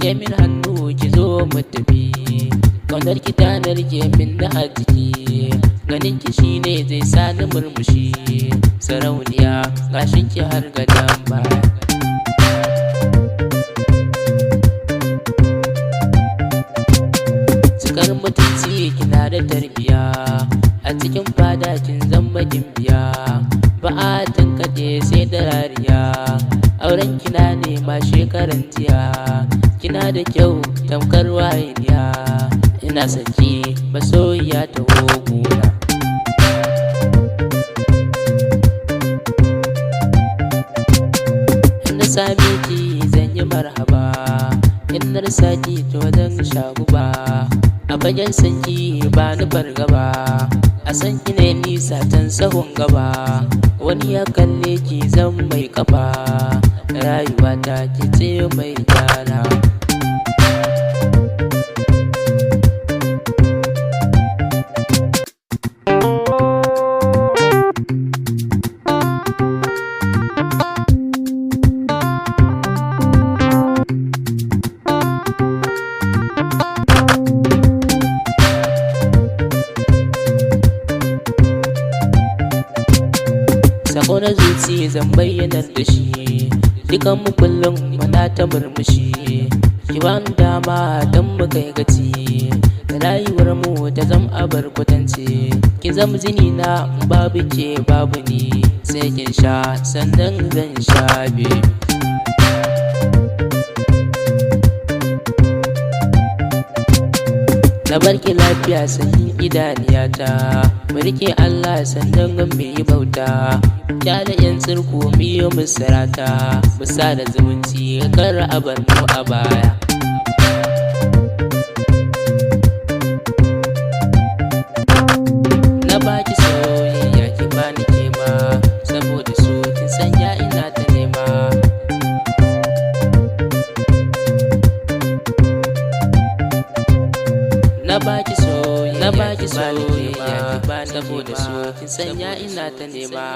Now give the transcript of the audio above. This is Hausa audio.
rike min hannu ki zo mu tafi, ƙaunar ki ta narke min na a jiki, ganin ki shine zai sa ni murmushi, sarauniya gashin ki har gadon baya. Cikar mutunci kina da tarbiya, a cikin fada kin zama gimbiya, ba a tankaɗe sai da rariya, auren kina nema shekaran jiya, kina da kyau tamkar wayaniya, ina saki masoyiya ta hoguna. Inda same ki zan yi marhaba, in na rasa ki to zan sha guba, a fagen sanki ba ni fargaba, a san ki ne nisa can sahun gaba, wani ya kalle ki zan mai kafa, rayuwa ta ki ce mai gyara. Sako na zuci zan bayyanar da shi, dukan mu kullum muna ta murmushi, ki bani dama don mu kai gaci, rayuwar mu ta zam abar kwatance, ki zam jini na babu ke babu ni, sai kin sha sannan zan sha be. Na barki lafiya sanyin idaniyata, mu rike Allah sannan mu yi bauta, kyale yan tsirku mu yi musarata, mu sa da zumunci kar a bar mu a baya. Na baki soyayya ki bani kema, saboda so kin sanya ina ta nema. Na baki soyayya ki bani, saboda so kin sanya ina ta nema.